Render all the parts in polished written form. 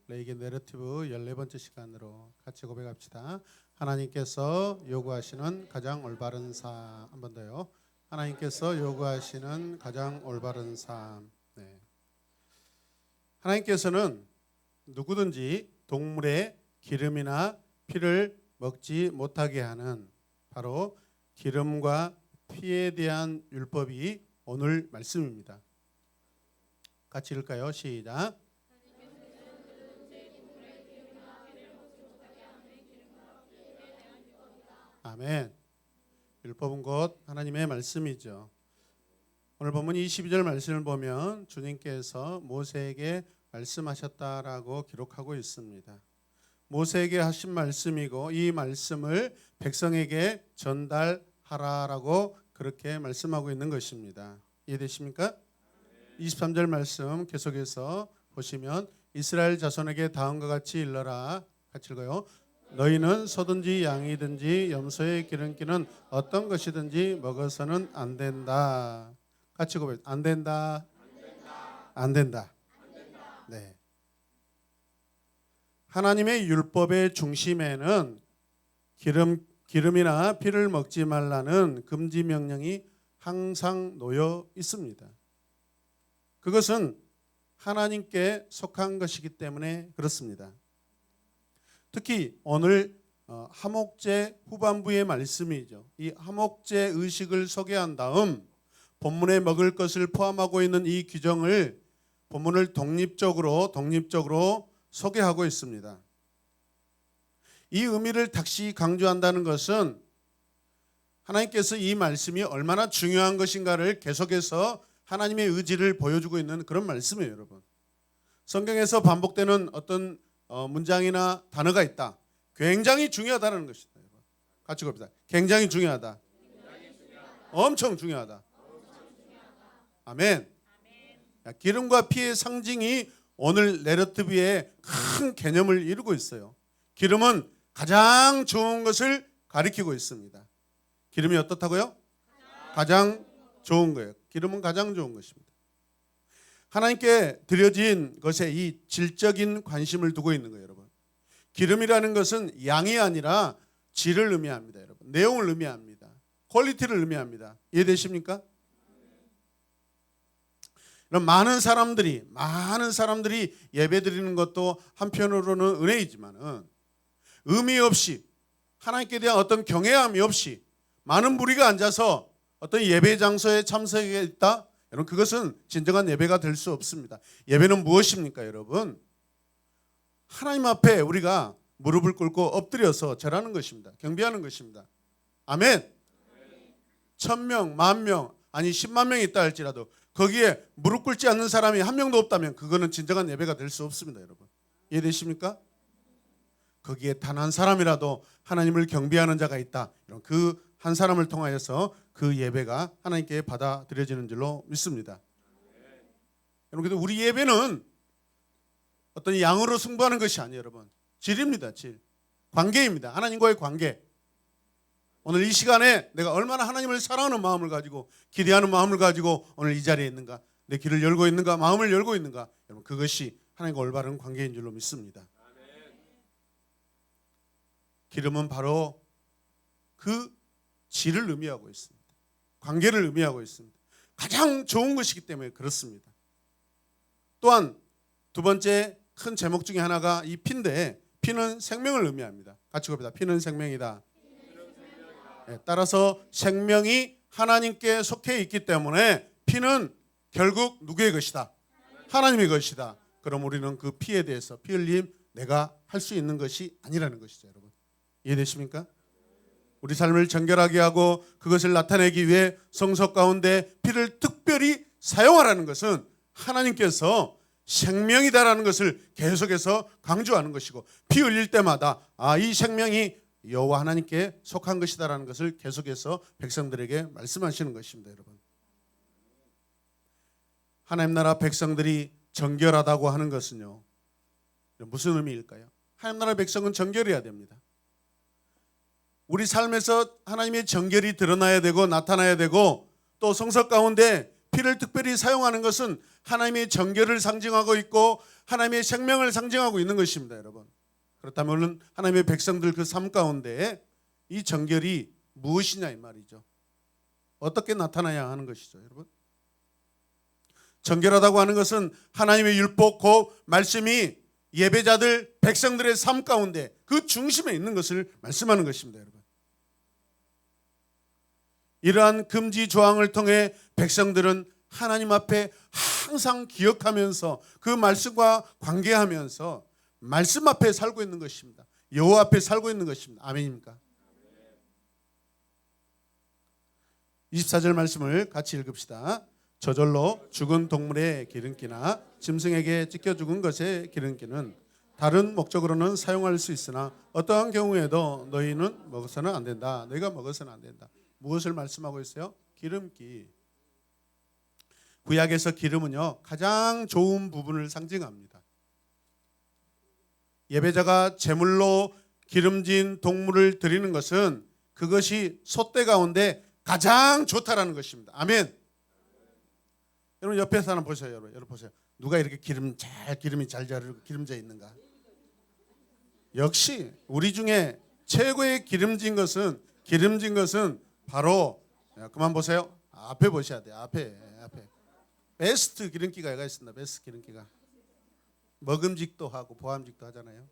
레이겐 내러티브 14번째 시간으로 같이 고백합시다. 하나님께서 요구하시는 가장 올바른 삶. 한 번 더요. 하나님께서 요구하시는 가장 올바른 삶. 네. 하나님께서는 누구든지 동물의 기름이나 피를 먹지 못하게 하는 바로 기름과 피에 대한 율법이 오늘 말씀입니다. 같이 읽을까요? 시작. 아멘. 율법은 곧 하나님의 말씀이죠. 오늘 본문 22절 말씀을 보면 주님께서 모세에게 말씀하셨다라고 기록하고 있습니다. 모세에게 하신 말씀이고 이 말씀을 백성에게 전달하라라고 그렇게 말씀하고 있는 것입니다. 이해되십니까? 23절 말씀 계속해서 보시면 이스라엘 자손에게 다음과 같이 일러라. 같이 읽어요. 너희는 소든지 양이든지 염소의 기름기는 어떤 것이든지 먹어서는 안 된다. 같이 고백. 안 된다. 안 된다. 네. 하나님의 율법의 중심에는 기름이나 피를 먹지 말라는 금지 명령이 항상 놓여 있습니다. 그것은 하나님께 속한 것이기 때문에 그렇습니다. 특히 오늘 하목제 후반부의 말씀이죠. 이 하목제 의식을 소개한 다음 본문에 먹을 것을 포함하고 있는 이 규정을 본문을 독립적으로 소개하고 있습니다. 이 의미를 다시 강조한다는 것은 하나님께서 이 말씀이 얼마나 중요한 것인가를 계속해서 하나님의 의지를 보여주고 있는 그런 말씀이에요, 여러분. 성경에서 반복되는 어떤 문장이나 단어가 있다. 굉장히 중요하다는 것이다. 같이 봅시다. 굉장히 중요하다. 엄청 중요하다. 아멘. 기름과 피의 상징이 오늘 내러티브의 큰 개념을 이루고 있어요. 기름은 가장 좋은 것을 가리키고 있습니다. 기름이 어떻다고요? 가장 좋은 거예요. 기름은 가장 좋은 것입니다. 하나님께 드려진 것에 이 질적인 관심을 두고 있는 거예요, 여러분. 기름이라는 것은 양이 아니라 질을 의미합니다, 여러분. 내용을 의미합니다. 퀄리티를 의미합니다. 이해되십니까? 그럼 많은 사람들이 예배드리는 것도 한편으로는 은혜이지만은 의미 없이 하나님께 대한 어떤 경외함이 없이 많은 무리가 앉아서 어떤 예배 장소에 참석해 있다. 여러분, 그것은 진정한 예배가 될 수 없습니다. 예배는 무엇입니까, 여러분? 하나님 앞에 우리가 무릎을 꿇고 엎드려서 절하는 것입니다. 경배하는 것입니다. 아멘. 1000명, 10,000명, 아니 10만 명이 있다 할지라도 거기에 무릎 꿇지 않는 사람이 한 명도 없다면 그거는 진정한 예배가 될 수 없습니다, 여러분. 이해되십니까? 거기에 단 한 사람이라도 하나님을 경배하는 자가 있다. 그 한 사람을 통하여서 그 예배가 하나님께 받아들여지는 줄로 믿습니다. 여러분, 그래도 우리 예배는 어떤 양으로 승부하는 것이 아니에요, 여러분. 질입니다, 질. 관계입니다. 하나님과의 관계. 오늘 이 시간에 내가 얼마나 하나님을 사랑하는 마음을 가지고 기대하는 마음을 가지고 오늘 이 자리에 있는가, 내 길을 열고 있는가, 마음을 열고 있는가, 여러분, 그것이 하나님과 올바른 관계인 줄로 믿습니다. 기름은 바로 그 질을 의미하고 있습니다. 관계를 의미하고 있습니다. 가장 좋은 것이기 때문에 그렇습니다. 또한 두 번째 큰 제목 중에 하나가 이 피인데, 피는 생명을 의미합니다. 같이 봅니다. 피는 생명이다. 네, 따라서 생명이 하나님께 속해 있기 때문에 피는 결국 누구의 것이다? 하나님의 것이다. 그럼 우리는 그 피에 대해서 피 흘림 내가 할 수 있는 것이 아니라는 것이죠, 여러분. 이해되십니까? 우리 삶을 정결하게 하고 그것을 나타내기 위해 성소 가운데 피를 특별히 사용하라는 것은 하나님께서 생명이다라는 것을 계속해서 강조하는 것이고, 피 흘릴 때마다 이 생명이 여호와 하나님께 속한 것이다라는 것을 계속해서 백성들에게 말씀하시는 것입니다, 여러분. 하나님 나라 백성들이 정결하다고 하는 것은요, 무슨 의미일까요? 하나님 나라 백성은 정결해야 됩니다. 우리 삶에서 하나님의 정결이 드러나야 되고 나타나야 되고, 또 성서 가운데 피를 특별히 사용하는 것은 하나님의 정결을 상징하고 있고 하나님의 생명을 상징하고 있는 것입니다, 여러분. 그렇다면 하나님의 백성들 그 삶 가운데 이 정결이 무엇이냐 이 말이죠. 어떻게 나타나야 하는 것이죠, 여러분? 정결하다고 하는 것은 하나님의 율법 곧 말씀이 예배자들 백성들의 삶 가운데 그 중심에 있는 것을 말씀하는 것입니다, 여러분. 이러한 금지 조항을 통해 백성들은 하나님 앞에 항상 기억하면서 그 말씀과 관계하면서 말씀 앞에 살고 있는 것입니다. 여호와 앞에 살고 있는 것입니다. 아멘입니까? 24절 말씀을 같이 읽읍시다. 저절로 죽은 동물의 기름기나 짐승에게 찢겨 죽은 것의 기름기는 다른 목적으로는 사용할 수 있으나 어떠한 경우에도 너희는 먹어서는 안 된다. 너희가 먹어서는 안 된다. 무엇을 말씀하고 있어요? 기름기. 구약에서 기름은요 가장 좋은 부분을 상징합니다. 예배자가 제물로 기름진 동물을 드리는 것은 그것이 솥대 가운데 가장 좋다라는 것입니다. 아멘. 여러분 옆에 사람 보세요. 여러분 보세요. 누가 이렇게 기름이 잘 자르고 기름져 있는가? 역시 우리 중에 최고의 기름진 것은 바로 그만 보세요. 앞에 보셔야 돼요. 앞에 베스트 기름기가 있습니다. 베스트 기름기가 먹음직도 하고 보암직도 하잖아요.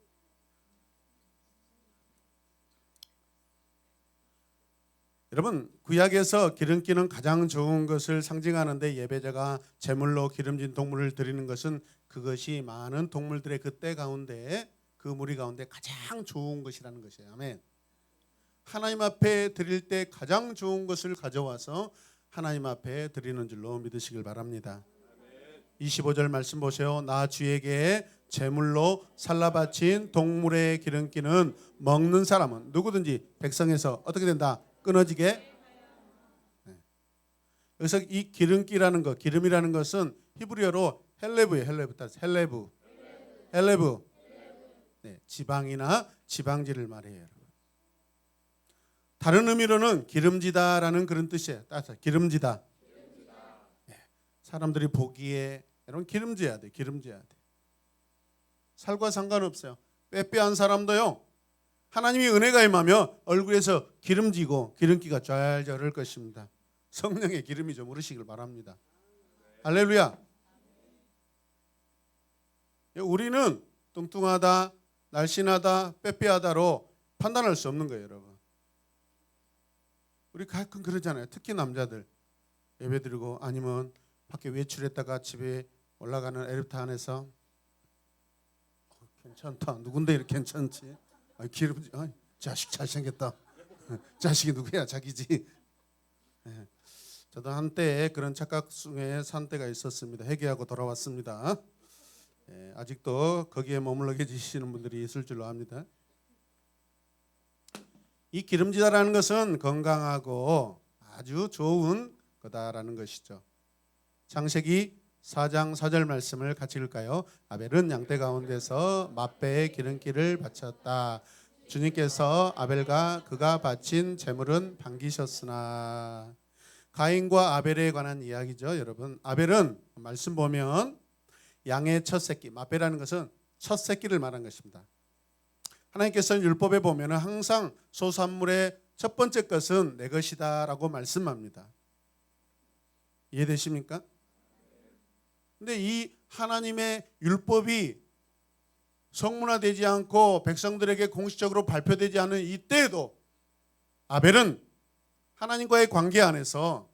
여러분 구약에서 기름기는 가장 좋은 것을 상징하는데 예배자가 제물로 기름진 동물을 드리는 것은 그것이 많은 동물들의 그 때 가운데 그 무리 가운데 가장 좋은 것이라는 것이에요. 아멘. 하나님 앞에 드릴 때 가장 좋은 것을 가져와서 하나님 앞에 드리는 줄로 믿으시길 바랍니다. 25절 말씀 보세요. 나 주에게 제물로 살라 바친 동물의 기름기는 먹는 사람은 누구든지 백성에서 어떻게 된다? 끊어지게. 그래서 이 기름기라는 것, 기름이라는 것은 히브리어로 헬레브예요. 헬레브. 네, 지방이나 지방지를 말해요. 다른 의미로는 기름지다라는 그런 뜻이에요. 따라서 기름지다. 네, 사람들이 보기에 여러분 기름져야 돼. 살과 상관없어요. 빼빼한 사람도요. 하나님이 은혜가 임하며 얼굴에서 기름지고 기름기가 잘 흐를 것입니다. 성령의 기름이 좀 흐르시길 바랍니다. 할렐루야. 우리는 뚱뚱하다, 날씬하다, 빼빼하다로 판단할 수 없는 거예요, 여러분. 우리 가끔 그러잖아요. 특히 남자들 예배드리고 아니면 밖에 외출했다가 집에 올라가는 엘리베이터 안에서 괜찮다. 누군데 이렇게 괜찮지? 기름, 자식 잘생겼다. 자식이 누구야? 자기지. 네. 저도 한때 그런 착각중에 산 때가 있었습니다. 회개하고 돌아왔습니다. 네, 아직도 거기에 머물러 계시는 분들이 있을 줄로 압니다. 이 기름지다라는 것은 건강하고 아주 좋은 거다라는 것이죠. 창세기 4장 4절 말씀을 같이 읽을까요? 아벨은 양떼 가운데서 맛배의 기름기를 바쳤다. 주님께서 아벨과 그가 바친 제물은 반기셨으나. 가인과 아벨에 관한 이야기죠, 여러분. 아벨은 말씀 보면 양의 첫 새끼, 맛배라는 것은 첫 새끼를 말한 것입니다. 하나님께서는 율법에 보면 항상 소산물의 첫 번째 것은 내 것이다라고 말씀합니다. 이해되십니까? 근데 이 하나님의 율법이 성문화되지 않고 백성들에게 공식적으로 발표되지 않은 이때에도 아벨은 하나님과의 관계 안에서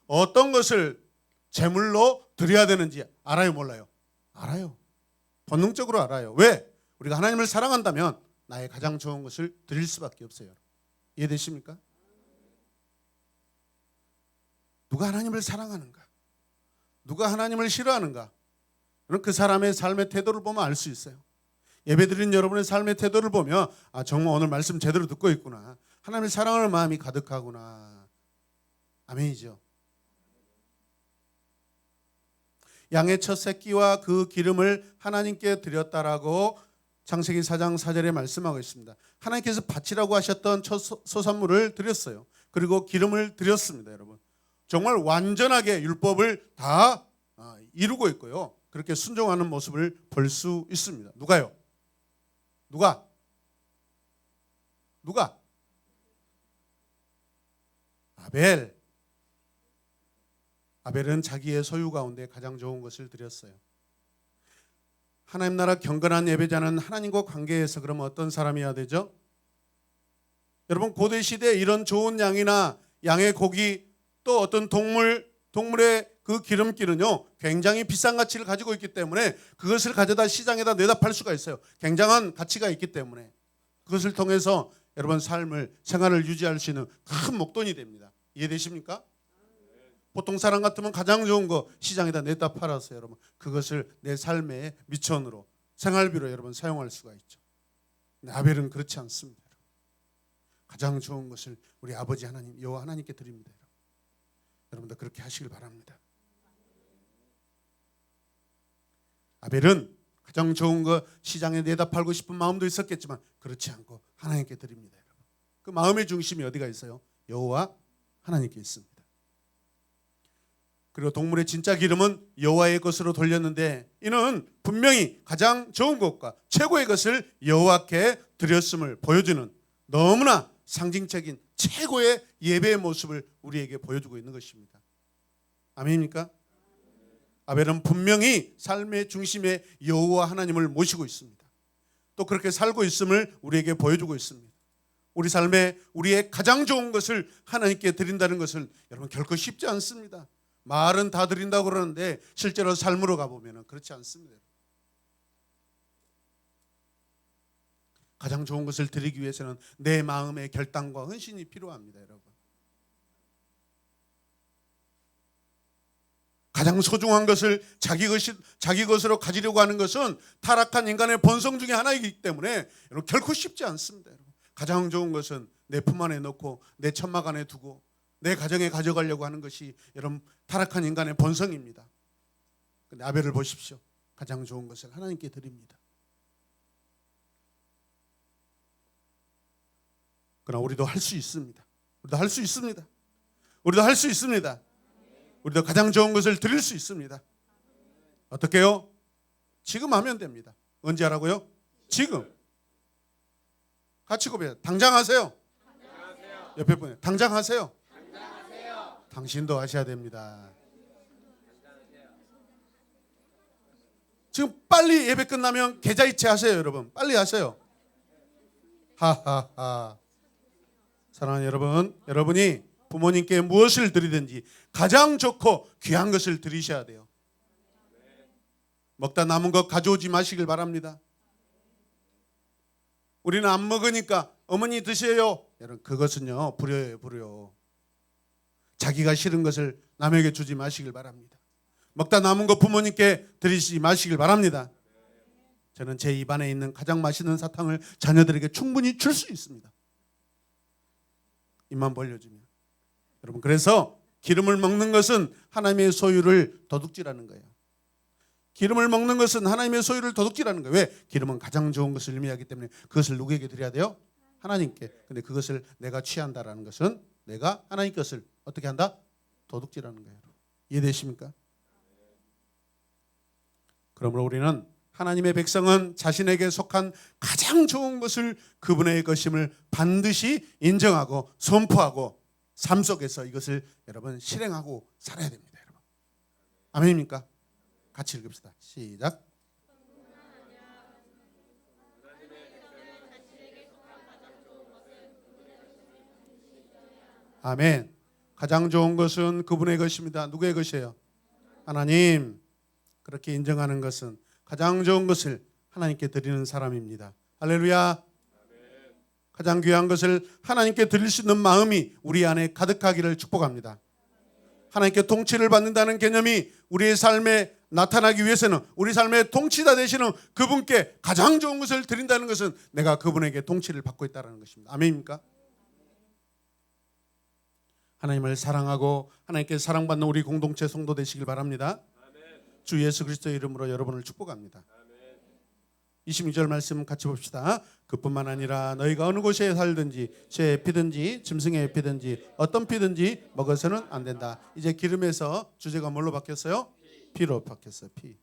어떤 것을 제물로 드려야 되는지 알아요, 몰라요? 알아요. 본능적으로 알아요. 왜? 우리가 하나님을 사랑한다면 나의 가장 좋은 것을 드릴 수밖에 없어요. 이해되십니까? 누가 하나님을 사랑하는가? 누가 하나님을 싫어하는가? 그 사람의 삶의 태도를 보면 알 수 있어요. 예배드린 여러분의 삶의 태도를 보면 정말 오늘 말씀 제대로 듣고 있구나. 하나님을 사랑하는 마음이 가득하구나. 아멘이죠. 양의 첫 새끼와 그 기름을 하나님께 드렸다라고 창세기 4장 4절에 말씀하고 있습니다. 하나님께서 바치라고 하셨던 첫 소산물을 드렸어요. 그리고 기름을 드렸습니다, 여러분. 정말 완전하게 율법을 다 이루고 있고요. 그렇게 순종하는 모습을 볼 수 있습니다. 누가요? 누가? 아벨. 아벨은 자기의 소유 가운데 가장 좋은 것을 드렸어요. 하나님 나라 경건한 예배자는 하나님과 관계에서 그러면 어떤 사람이어야 되죠? 여러분, 고대 시대에 이런 좋은 양이나 양의 고기, 또 어떤 동물의 그 기름기는요 굉장히 비싼 가치를 가지고 있기 때문에 그것을 가져다 시장에다 내다 팔 수가 있어요. 굉장한 가치가 있기 때문에 그것을 통해서 여러분 생활을 유지할 수 있는 큰 목돈이 됩니다. 이해되십니까? 보통 사람 같으면 가장 좋은 거 시장에다 내다 팔아서 여러분 그것을 내 삶의 미천으로 생활비로 여러분 사용할 수가 있죠. 근데 아벨은 그렇지 않습니다. 가장 좋은 것을 우리 아버지 하나님 여호와 하나님께 드립니다. 여러분도 그렇게 하시길 바랍니다. 아벨은 가장 좋은 거 시장에 내다 팔고 싶은 마음도 있었겠지만 그렇지 않고 하나님께 드립니다. 여러분. 그 마음의 중심이 어디가 있어요? 여호와 하나님께 있습니다. 그리고 동물의 진짜 기름은 여호와의 것으로 돌렸는데 이는 분명히 가장 좋은 것과 최고의 것을 여호와께 드렸음을 보여주는 너무나 상징적인 최고의 예배의 모습을 우리에게 보여주고 있는 것입니다. 아멘입니까? 아벨은 분명히 삶의 중심에 여호와 하나님을 모시고 있습니다. 또 그렇게 살고 있음을 우리에게 보여주고 있습니다. 우리 삶에 우리의 가장 좋은 것을 하나님께 드린다는 것은 여러분 결코 쉽지 않습니다. 말은 다 드린다고 그러는데 실제로 삶으로 가보면 그렇지 않습니다. 가장 좋은 것을 드리기 위해서는 내 마음의 결단과 헌신이 필요합니다. 여러분. 가장 소중한 것을 자기 것으로 가지려고 하는 것은 타락한 인간의 본성 중에 하나이기 때문에 여러분 결코 쉽지 않습니다. 여러분. 가장 좋은 것은 내 품 안에 넣고 내 천막 안에 두고 내 가정에 가져가려고 하는 것이 여러분 타락한 인간의 본성입니다. 근데 아벨을 보십시오. 가장 좋은 것을 하나님께 드립니다. 그러나 우리도 할 수 있습니다. 우리도 할 수 있습니다. 우리도 할 수 있습니다. 우리도 가장 좋은 것을 드릴 수 있습니다. 어떻게요? 지금 하면 됩니다. 언제 하라고요? 지금. 같이 고백해요. 당장 하세요. 옆에 분에 당장 하세요. 당신도 하셔야 됩니다. 지금 빨리 예배 끝나면 계좌이체 하세요. 여러분 빨리 하세요. 하하하. 사랑하는 여러분, 여러분이 부모님께 무엇을 드리든지 가장 좋고 귀한 것을 드리셔야 돼요. 먹다 남은 것 가져오지 마시길 바랍니다. 우리는 안 먹으니까 어머니 드세요. 여러분 그것은요 불효예요. 불효. 자기가 싫은 것을 남에게 주지 마시길 바랍니다. 먹다 남은 거 부모님께 드리지 마시길 바랍니다. 저는 제 입안에 있는 가장 맛있는 사탕을 자녀들에게 충분히 줄 수 있습니다. 입만 벌려주면. 여러분 그래서 기름을 먹는 것은 하나님의 소유를 도둑질하는 거예요. 기름을 먹는 것은 하나님의 소유를 도둑질하는 거예요. 왜? 기름은 가장 좋은 것을 의미하기 때문에 그것을 누구에게 드려야 돼요? 하나님께. 근데 그것을 내가 취한다라는 것은 내가 하나님 것을 어떻게 한다? 도둑질하는 거예요. 이해되십니까? 그러므로 우리는 하나님의 백성은 자신에게 속한 가장 좋은 것을 그분의 것임을 반드시 인정하고 선포하고 삶 속에서 이것을 여러분 실행하고 살아야 됩니다. 여러분. 아멘입니까? 같이 읽읍시다. 시작. 아멘. 가장 좋은 것은 그분의 것입니다. 누구의 것이에요? 하나님. 그렇게 인정하는 것은 가장 좋은 것을 하나님께 드리는 사람입니다. 할렐루야. 가장 귀한 것을 하나님께 드릴 수 있는 마음이 우리 안에 가득하기를 축복합니다. 하나님께 통치를 받는다는 개념이 우리의 삶에 나타나기 위해서는 우리 삶의 통치자 되시는 그분께 가장 좋은 것을 드린다는 것은 내가 그분에게 통치를 받고 있다는 것입니다. 아멘입니까? 하나님을 사랑하고 하나님께 사랑받는 우리 공동체 성도 되시길 바랍니다. 주 예수 그리스도의 이름으로 여러분을 축복합니다. 26절 말씀 같이 봅시다. 그뿐만 아니라 너희가 어느 곳에 살든지 쇠에 피든지 짐승에 피든지 어떤 피든지 먹어서는 안 된다. 이제 기름에서 주제가 뭘로 바뀌었어요? 피로 바뀌었어요. 피.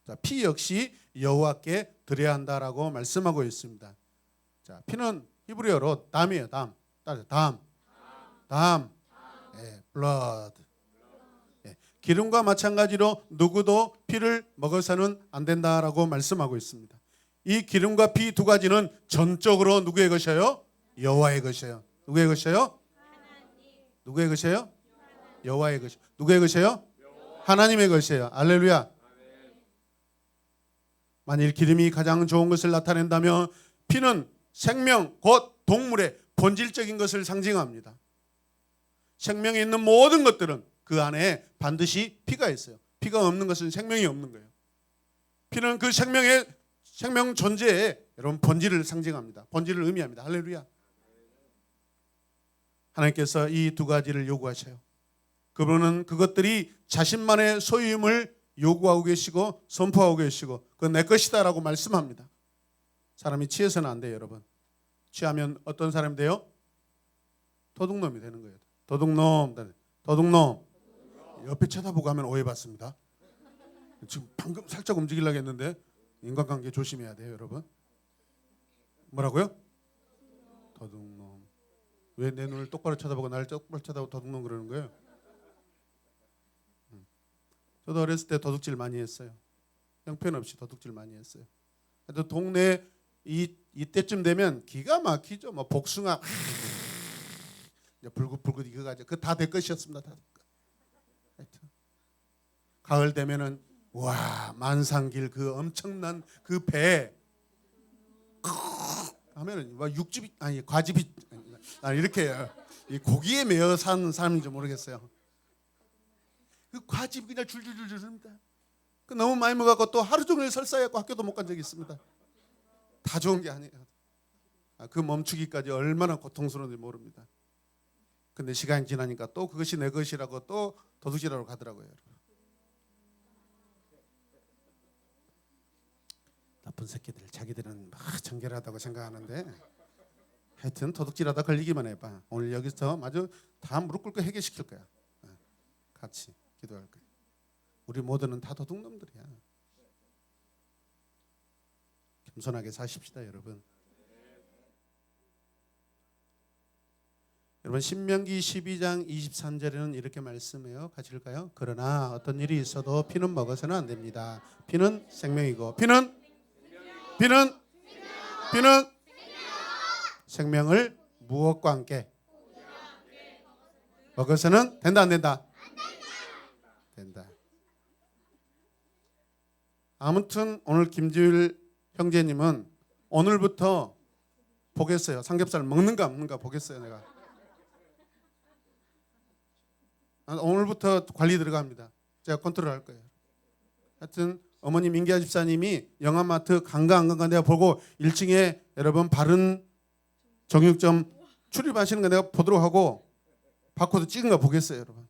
자, 피 역시 여호와께 드려야 한다라고 말씀하고 있습니다. 자, 피는 히브리어로 담이에요. 담. 담. 예, blood. 예, 기름과 마찬가지로 누구도 피를 먹어서는 안 된다라고 말씀하고 있습니다. 이 기름과 피 두 가지는 전적으로 누구의 것이에요? 여호와의 것이에요. 누구의 것이에요? 누구의 것이에요? 여호와의 것이에요. 누구의 것이에요? 하나님의 것이에요. 할렐루야. 만일 기름이 가장 좋은 것을 나타낸다면 피는 생명 곧 동물의 본질적인 것을 상징합니다. 생명이 있는 모든 것들은 그 안에 반드시 피가 있어요. 피가 없는 것은 생명이 없는 거예요. 피는 그 생명 존재의 여러분 본질을 상징합니다. 본질을 의미합니다. 할렐루야. 하나님께서 이 두 가지를 요구하셔요. 그분은 그것들이 자신만의 소유임을 요구하고 계시고 선포하고 계시고 그건 내 것이다라고 말씀합니다. 사람이 취해서는 안 돼요, 여러분. 취하면 어떤 사람이 돼요? 도둑놈이 되는 거예요. 도둑놈. 옆에 쳐다보고 하면 오해받습니다. 지금 방금 살짝 움직이려고 했는데 인간관계 조심해야 돼요, 여러분. 뭐라고요? 도둑놈. 왜 내 눈을 똑바로 쳐다보고 나를 똑바로 쳐다보고 도둑놈 그러는 거예요? 저도 어렸을 때 도둑질 많이 했어요. 형편없이 도둑질 많이 했어요. 또 동네 이때쯤 되면 기가 막히죠. 뭐 복숭아 이제 불긋불긋 익어가지고 그 다 내 것이었습니다. 다. 하여튼 가을 되면은 와 만상길 그 엄청난 그 배 하면은 막 육즙이 아니 과즙이 아니 이렇게 이 고기에 매여 산 사람인지 모르겠어요. 그 과즙이 그냥 줄줄줄 흐릅니다. 그 너무 많이 먹어갖고 또 하루 종일 설사해갖고 학교도 못 간 적이 있습니다. 다 좋은 게 아니에요. 그 멈추기까지 얼마나 고통스러운지 모릅니다. 근데 시간이 지나니까 또 그것이 내 것이라고 또 도둑질하러 가더라고요. 여러분. 나쁜 새끼들 자기들은 막 정결하다고 생각하는데 하여튼 도둑질하다 걸리기만 해봐. 오늘 여기서 마저 다 무릎 꿇고 해결시킬 거야. 같이 기도할 거야. 우리 모두는 다 도둑놈들이야. 겸손하게 사십시다, 여러분. 여러분 신명기 12장 23절에는 이렇게 말씀해요. 같이 읽을까요? 그러나 어떤 일이 있어도 피는 먹어서는 안 됩니다. 피는 생명이고 피는 생명을 무엇과 함께 먹어서는 된다 안 된다? 된다. 아무튼 오늘 김지율 형제님은 오늘부터 보겠어요. 삼겹살 먹는가 없는가 보겠어요. 내가 오늘부터 관리 들어갑니다. 제가 컨트롤할 거예요. 하여튼 어머니 민기아 집사님이 영암마트 간가 안 간가 내가 보고 1층에 여러분 바른 정육점 출입하시는 거 내가 보도록 하고 바코드 찍은 거 보겠어요, 여러분.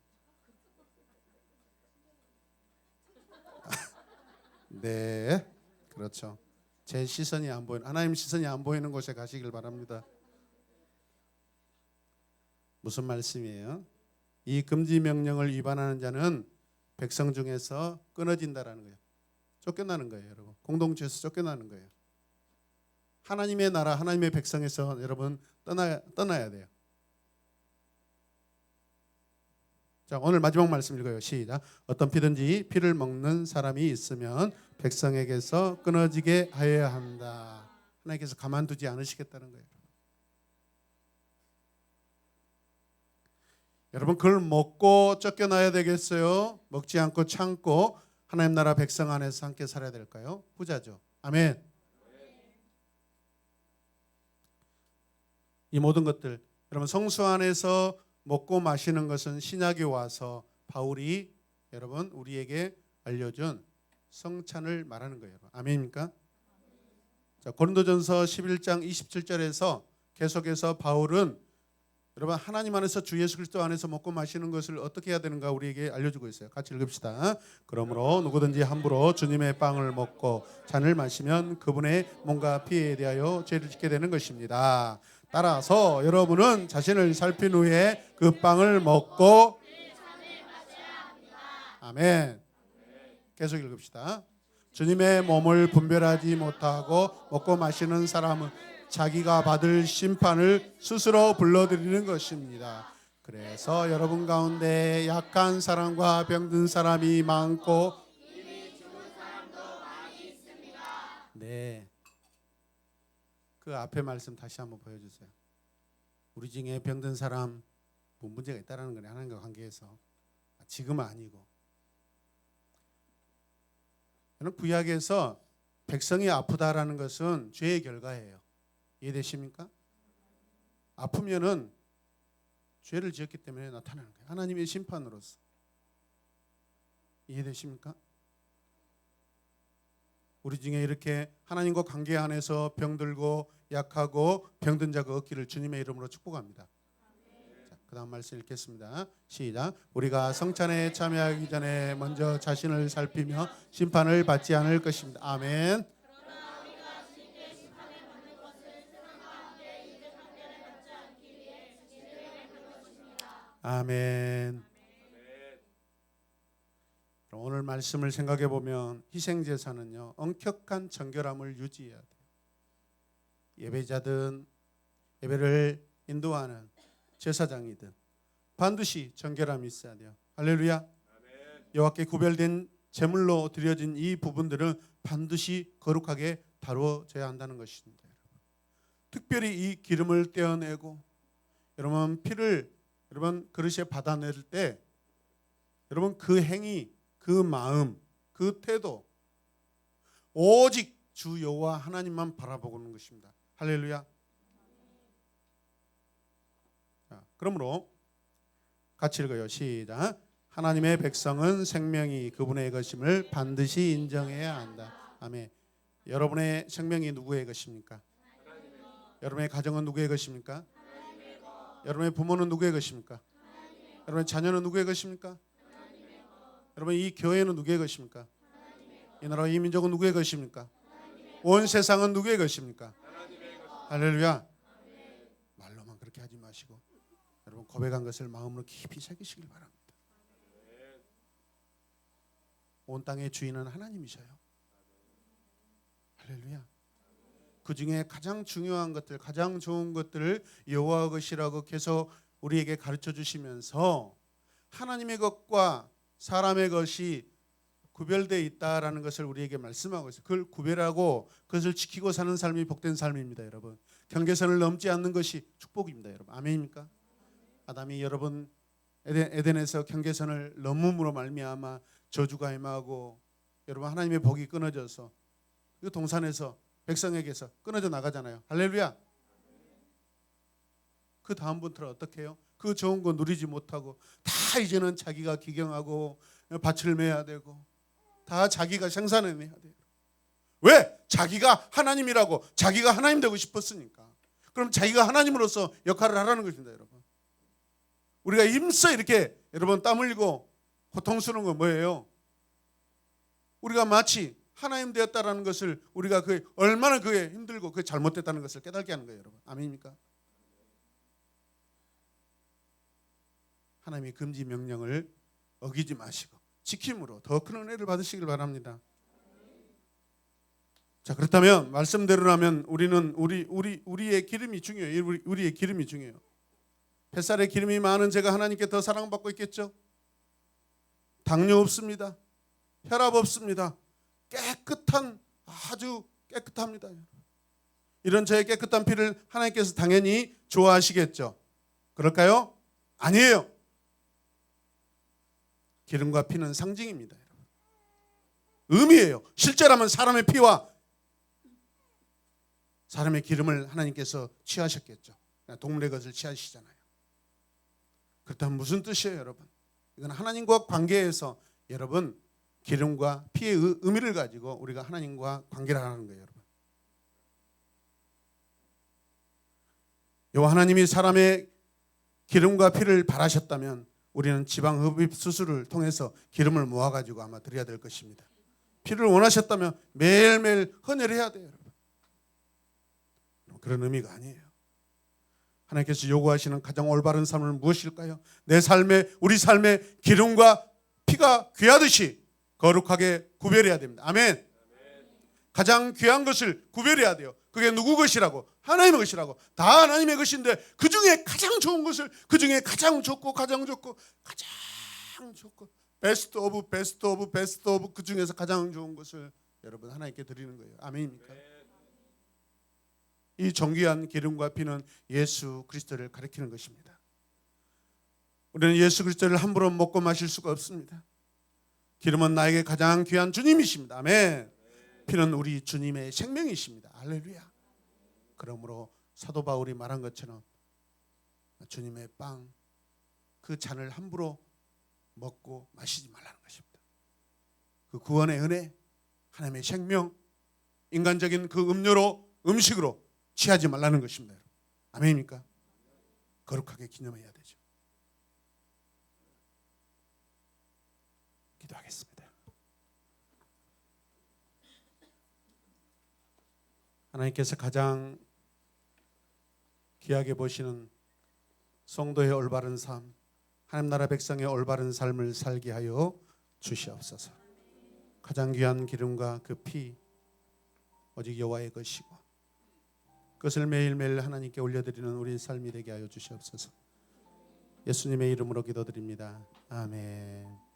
네, 그렇죠. 제 시선이 안 보이는 하나님 시선이 안 보이는 곳에 가시길 바랍니다. 무슨 말씀이에요? 이 금지 명령을 위반하는 자는 백성 중에서 끊어진다라는 거예요. 쫓겨나는 거예요, 여러분. 공동체에서 쫓겨나는 거예요. 하나님의 나라, 하나님의 백성에서 여러분 떠나야 돼요. 자, 오늘 마지막 말씀 읽어요. 시작. 어떤 피든지 피를 먹는 사람이 있으면 백성에게서 끊어지게 하여야 한다. 하나님께서 가만두지 않으시겠다는 거예요. 여러분 그걸 먹고 쫓겨나야 되겠어요? 먹지 않고 참고 하나님 나라 백성 안에서 함께 살아야 될까요? 후자죠. 아멘. 이 모든 것들 여러분 성수 안에서 먹고 마시는 것은 신약에 와서 바울이 여러분 우리에게 알려준 성찬을 말하는 거예요. 아멘입니까? 자, 고린도전서 11장 27절에서 계속해서 바울은 여러분 하나님 안에서 주 예수 그리스도 안에서 먹고 마시는 것을 어떻게 해야 되는가 우리에게 알려주고 있어요. 같이 읽읍시다. 그러므로 누구든지 함부로 주님의 빵을 먹고 잔을 마시면 그분의 몸과 피에 대하여 죄를 짓게 되는 것입니다. 따라서 여러분은 자신을 살핀 후에 그 빵을 먹고 아멘. 계속 읽읍시다. 주님의 몸을 분별하지 못하고 먹고 마시는 사람은 자기가 받을 심판을 스스로 불러들이는 것입니다. 그래서 여러분 가운데 약한 사람과 병든 사람이 많고 이미 죽은 사람도 많이 있습니다. 네. 그 앞에 말씀 다시 한번 보여주세요. 우리 중에 병든 사람 뭐 문제가 있다는 거네. 하나님과 관계에서. 지금은 아니고. 저는 구약에서 백성이 아프다라는 것은 죄의 결과예요. 이해되십니까? 아프면은 죄를 지었기 때문에 나타나는 거예요. 하나님의 심판으로서. 이해되십니까? 우리 중에 이렇게 하나님과 관계 안에서 병들고 약하고 병든 자가 없기를 주님의 이름으로 축복합니다. 자, 그 다음 말씀 읽겠습니다. 시작. 우리가 성찬에 참여하기 전에 먼저 자신을 살피며 심판을 받지 않을 것입니다. 아멘. 아멘. 오늘 말씀을 생각해 보면 희생제사는요 엄격한 정결함을 유지해야 돼요. 예배자든 예배를 인도하는 제사장이든 반드시 정결함이 있어야 돼요. 할렐루야. 여호와께 구별된 제물로 드려진 이 부분들은 반드시 거룩하게 다루어져야 한다는 것입니다. 특별히 이 기름을 떼어내고 여러분 피를 여러분 그릇에 받아낼 때 여러분 그 행위, 그 마음, 그 태도 오직 주 여호와 하나님만 바라보는 것입니다. 할렐루야. 자, 그러므로 같이 읽어요. 시작. 하나님의 백성은 생명이 그분의 것임을 반드시 인정해야 한다. 아멘. 여러분의 생명이 누구의 것입니까? 여러분의 가정은 누구의 것입니까? 여러분의 부모는 누구의 것입니까? 여러분의 자녀는 누구의 것입니까? 여러분 이 교회는 누구의 것입니까? 이 나라 이 민족은 누구의 것입니까? 온 세상은 누구의 것입니까? 할렐루야. 말로만 그렇게 하지 마시고 여러분 고백한 것을 마음으로 깊이 새기시길 바랍니다. 온 땅의 주인은 하나님이셔요. 할렐루야. 그 중에 가장 중요한 것들, 가장 좋은 것들을 여호와 것이라고 계속 우리에게 가르쳐 주시면서 하나님의 것과 사람의 것이 구별되어 있다라는 것을 우리에게 말씀하고 있어요. 그걸 구별하고 그것을 지키고 사는 삶이 복된 삶입니다, 여러분. 경계선을 넘지 않는 것이 축복입니다, 여러분. 아멘입니까? 아담이 여러분 에덴에서 경계선을 넘음으로 말미암아 저주가 임하고 여러분 하나님의 복이 끊어져서 그 동산에서 백성에게서 끊어져 나가잖아요. 할렐루야. 그 다음부터는 어떻게 해요? 그 좋은 거 누리지 못하고 다 이제는 자기가 기경하고 밭을 매야 되고 다 자기가 생산해내야 돼요. 왜? 자기가 하나님이라고 자기가 하나님 되고 싶었으니까. 그럼 자기가 하나님으로서 역할을 하라는 것입니다, 여러분. 우리가 힘써 이렇게 여러분 땀 흘리고 고통스러운 건 뭐예요? 우리가 마치 하나님 되었다라는 것을 우리가 그게 얼마나 그게 힘들고 그게 잘못됐다는 것을 깨닫게 하는 거예요, 여러분. 아멘입니까? 하나님의 금지 명령을 어기지 마시고 지킴으로 더 큰 은혜를 받으시길 바랍니다. 자, 그렇다면 말씀대로라면 우리는 우리의 기름이 중요해요. 우리의 기름이 중요해요. 뱃살에 기름이 많은 제가 하나님께 더 사랑받고 있겠죠? 당뇨 없습니다. 혈압 없습니다. 깨끗한 아주 깨끗합니다. 이런 저의 깨끗한 피를 하나님께서 당연히 좋아하시겠죠. 그럴까요? 아니에요. 기름과 피는 상징입니다. 의미예요. 실제라면 사람의 피와 사람의 기름을 하나님께서 취하셨겠죠. 동물의 것을 취하시잖아요. 그렇다면 무슨 뜻이에요, 여러분? 이건 하나님과 관계에서 여러분 기름과 피의 의미를 가지고 우리가 하나님과 관계를 하는 거예요, 여러분. 여호와 하나님이 사람의 기름과 피를 바라셨다면 우리는 지방 흡입 수술을 통해서 기름을 모아가지고 아마 드려야 될 것입니다. 피를 원하셨다면 매일매일 헌혈해야 돼요, 여러분. 그런 의미가 아니에요. 하나님께서 요구하시는 가장 올바른 삶은 무엇일까요? 내 삶에, 우리 삶에 기름과 피가 귀하듯이 거룩하게 구별해야 됩니다. 아멘. 가장 귀한 것을 구별해야 돼요. 그게 누구 것이라고? 하나님의 것이라고. 다 하나님의 것인데 그 중에 가장 좋은 것을, 그 중에 가장 좋고 가장 좋고 가장 좋고 베스트 오브 베스트 오브 베스트 오브, 그 중에서 가장 좋은 것을 여러분 하나님께 드리는 거예요. 아멘입니까? 이 존귀한 기름과 피는 예수 그리스도를 가리키는 것입니다. 우리는 예수 그리스도를 함부로 먹고 마실 수가 없습니다. 기름은 나에게 가장 귀한 주님이십니다. 아멘. 피는 우리 주님의 생명이십니다. 할렐루야. 그러므로 사도 바울이 말한 것처럼 주님의 빵, 그 잔을 함부로 먹고 마시지 말라는 것입니다. 그 구원의 은혜, 하나님의 생명, 인간적인 그 음료로, 음식으로 취하지 말라는 것입니다. 아멘입니까? 거룩하게 기념해야 되죠. 기도하겠습니다. 하나님께서 가장 귀하게 보시는 성도의 올바른 삶, 하나님 나라 백성의 올바른 삶을 살게 하여 주시옵소서. 가장 귀한 기름과 그 피, 오직 여호와의 것이고 그것을 매일매일 하나님께 올려드리는 우리의 삶이 되게 하여 주시옵소서. 예수님의 이름으로 기도드립니다. 아멘.